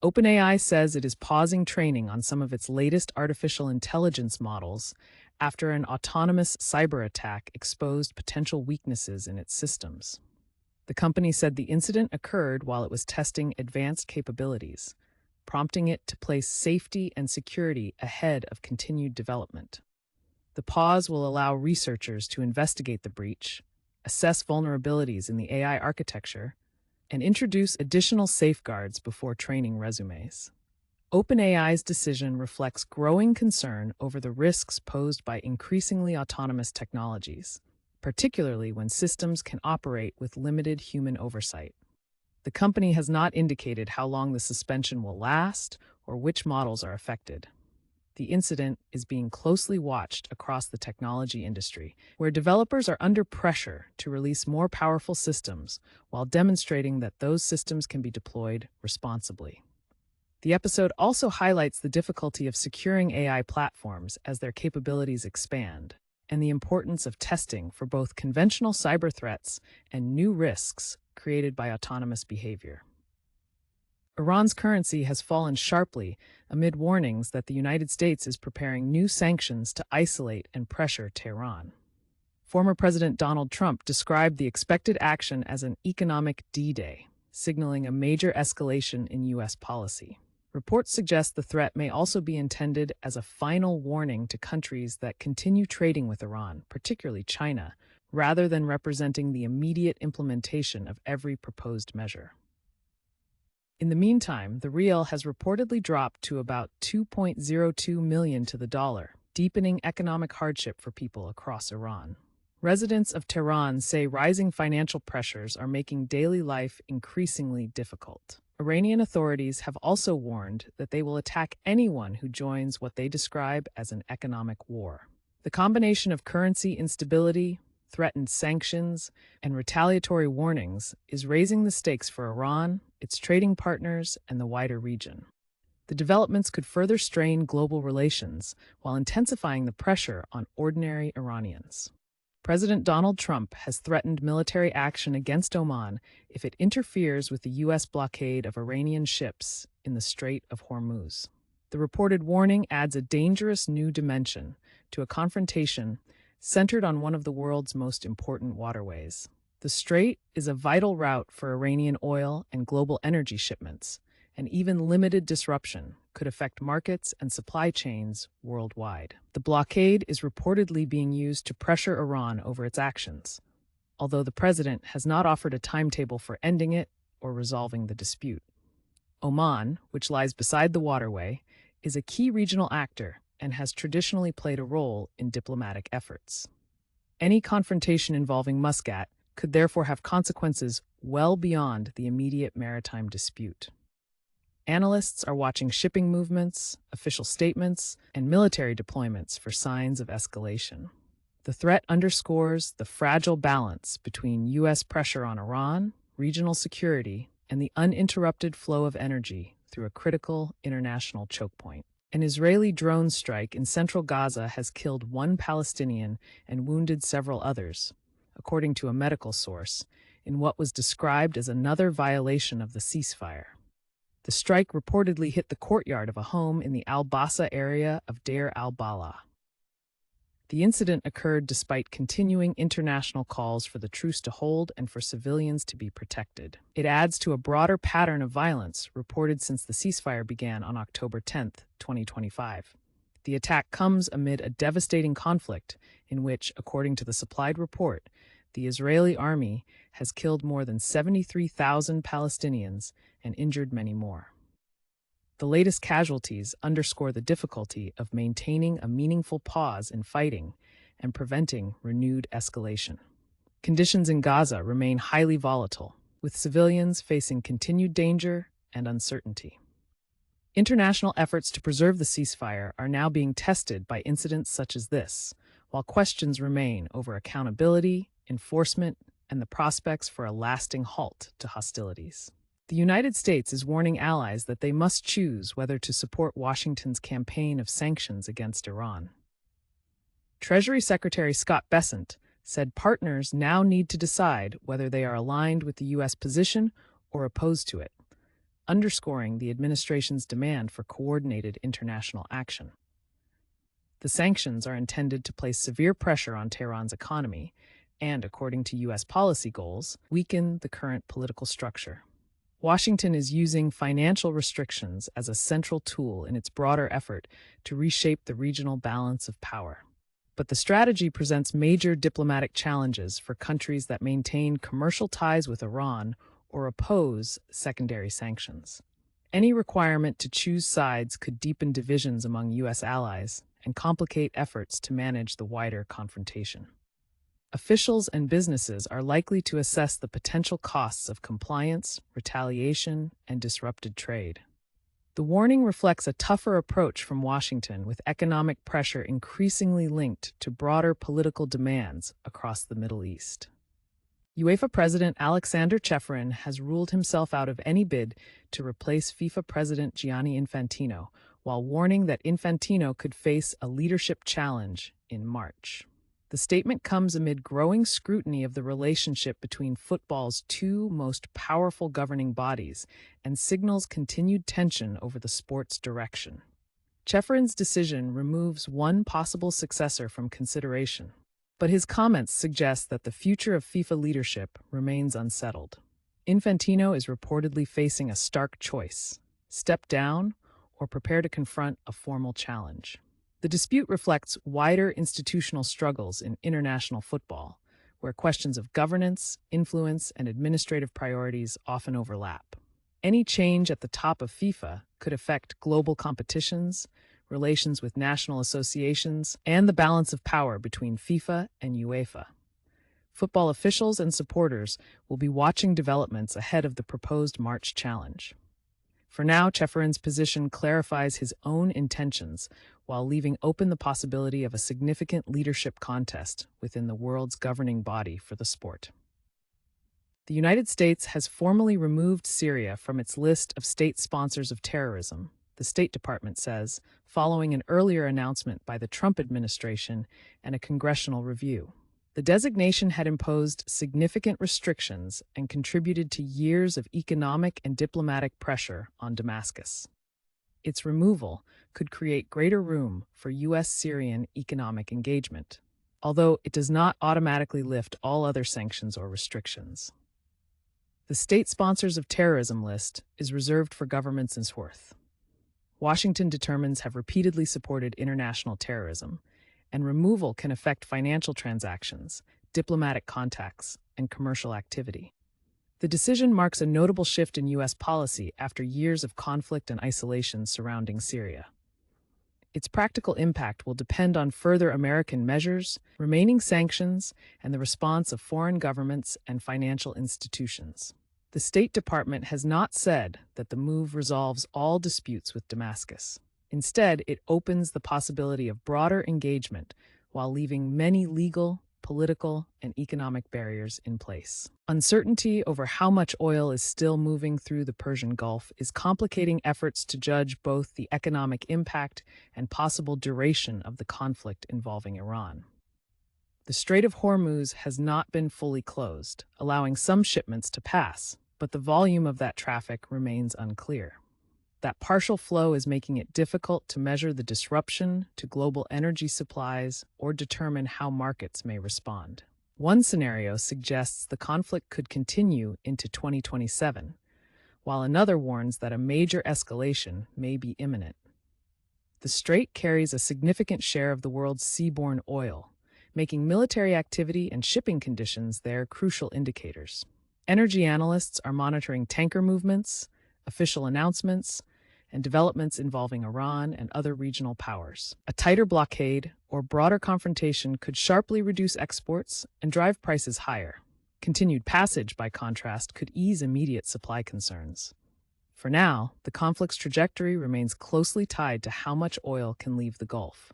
OpenAI says it is pausing training on some of its latest artificial intelligence models after an autonomous cyberattack exposed potential weaknesses in its systems. The company said the incident occurred while it was testing advanced capabilities, prompting it to place safety and security ahead of continued development. The pause will allow researchers to investigate the breach, assess vulnerabilities in the AI architecture, and introduce additional safeguards before training resumes. OpenAI's decision reflects growing concern over the risks posed by increasingly autonomous technologies, particularly when systems can operate with limited human oversight. The company has not indicated how long the suspension will last or which models are affected. The incident is being closely watched across the technology industry, where developers are under pressure to release more powerful systems while demonstrating that those systems can be deployed responsibly. The episode also highlights the difficulty of securing AI platforms as their capabilities expand, and the importance of testing for both conventional cyber threats and new risks created by autonomous behavior. Iran's currency has fallen sharply amid warnings that the United States is preparing new sanctions to isolate and pressure Tehran. Former President Donald Trump described the expected action as an economic D-Day, signaling a major escalation in U.S. policy. Reports suggest the threat may also be intended as a final warning to countries that continue trading with Iran, particularly China, rather than representing the immediate implementation of every proposed measure. In the meantime, the rial has reportedly dropped to about 2.02 million to the dollar, deepening economic hardship for people across Iran. Residents of Tehran say rising financial pressures are making daily life increasingly difficult. Iranian authorities have also warned that they will attack anyone who joins what they describe as an economic war. The combination of currency instability, threatened sanctions, and retaliatory warnings is raising the stakes for Iran, its trading partners, and the wider region. The developments could further strain global relations while intensifying the pressure on ordinary Iranians. President Donald Trump has threatened military action against Oman if it interferes with the U.S. blockade of Iranian ships in the Strait of Hormuz. The reported warning adds a dangerous new dimension to a confrontation centered on one of the world's most important waterways. The strait is a vital route for Iranian oil and global energy shipments, and even limited disruption could affect markets and supply chains worldwide. The blockade is reportedly being used to pressure Iran over its actions, although the president has not offered a timetable for ending it or resolving the dispute. Oman, which lies beside the waterway, is a key regional actor and has traditionally played a role in diplomatic efforts. Any confrontation involving Muscat could therefore have consequences well beyond the immediate maritime dispute. Analysts are watching shipping movements, official statements, and military deployments for signs of escalation. The threat underscores the fragile balance between U.S. pressure on Iran, regional security, and the uninterrupted flow of energy through a critical international choke point. An Israeli drone strike in central Gaza has killed one Palestinian and wounded several others, according to a medical source, in what was described as another violation of the ceasefire. The strike reportedly hit the courtyard of a home in the Al-Bassa area of Deir al-Balah. The incident occurred despite continuing international calls for the truce to hold and for civilians to be protected. It adds to a broader pattern of violence reported since the ceasefire began on October 10, 2025. The attack comes amid a devastating conflict in which, according to the supplied report, the Israeli army has killed more than 73,000 Palestinians and injured many more. The latest casualties underscore the difficulty of maintaining a meaningful pause in fighting and preventing renewed escalation. Conditions in Gaza remain highly volatile, with civilians facing continued danger and uncertainty. International efforts to preserve the ceasefire are now being tested by incidents such as this, while questions remain over accountability, enforcement, and the prospects for a lasting halt to hostilities. The United States is warning allies that they must choose whether to support Washington's campaign of sanctions against Iran. Treasury Secretary Scott Bessent said partners now need to decide whether they are aligned with the U.S. position or opposed to it, underscoring the administration's demand for coordinated international action. The sanctions are intended to place severe pressure on Tehran's economy and, according to U.S. policy goals, weaken the current political structure. Washington is using financial restrictions as a central tool in its broader effort to reshape the regional balance of power. But the strategy presents major diplomatic challenges for countries that maintain commercial ties with Iran or oppose secondary sanctions. Any requirement to choose sides could deepen divisions among U.S. allies and complicate efforts to manage the wider confrontation. Officials and businesses are likely to assess the potential costs of compliance, retaliation, and disrupted trade. The warning reflects a tougher approach from Washington, with economic pressure increasingly linked to broader political demands across the Middle East. UEFA President Aleksander Čeferin has ruled himself out of any bid to replace FIFA President Gianni Infantino, while warning that Infantino could face a leadership challenge in March. The statement comes amid growing scrutiny of the relationship between football's two most powerful governing bodies and signals continued tension over the sport's direction. Čeferin's decision removes one possible successor from consideration, but his comments suggest that the future of FIFA leadership remains unsettled. Infantino is reportedly facing a stark choice: step down or prepare to confront a formal challenge. The dispute reflects wider institutional struggles in international football, where questions of governance, influence, and administrative priorities often overlap. Any change at the top of FIFA could affect global competitions, relations with national associations, and the balance of power between FIFA and UEFA. Football officials and supporters will be watching developments ahead of the proposed March challenge. For now, Čeferin's position clarifies his own intentions while leaving open the possibility of a significant leadership contest within the world's governing body for the sport. The United States has formally removed Syria from its list of state sponsors of terrorism, the State Department says, following an earlier announcement by the Trump administration and a congressional review. The designation had imposed significant restrictions and contributed to years of economic and diplomatic pressure on Damascus. Its removal could create greater room for U.S.-Syrian economic engagement, although it does not automatically lift all other sanctions or restrictions. The State Sponsors of Terrorism list is reserved for governments henceforth. Washington determines have repeatedly supported international terrorism, and removal can affect financial transactions, diplomatic contacts, and commercial activity. The decision marks a notable shift in U.S. policy after years of conflict and isolation surrounding Syria. Its practical impact will depend on further American measures, remaining sanctions, and the response of foreign governments and financial institutions. The State Department has not said that the move resolves all disputes with Damascus. Instead, it opens the possibility of broader engagement while leaving many legal, political, and economic barriers in place. Uncertainty over how much oil is still moving through the Persian Gulf is complicating efforts to judge both the economic impact and possible duration of the conflict involving Iran. The Strait of Hormuz has not been fully closed, allowing some shipments to pass, but the volume of that traffic remains unclear. That partial flow is making it difficult to measure the disruption to global energy supplies or determine how markets may respond. One scenario suggests the conflict could continue into 2027, while another warns that a major escalation may be imminent. The strait carries a significant share of the world's seaborne oil, making military activity and shipping conditions there crucial indicators. Energy analysts are monitoring tanker movements, official announcements, and developments involving Iran and other regional powers. A tighter blockade or broader confrontation could sharply reduce exports and drive prices higher. Continued passage, by contrast, could ease immediate supply concerns. For now, the conflict's trajectory remains closely tied to how much oil can leave the Gulf.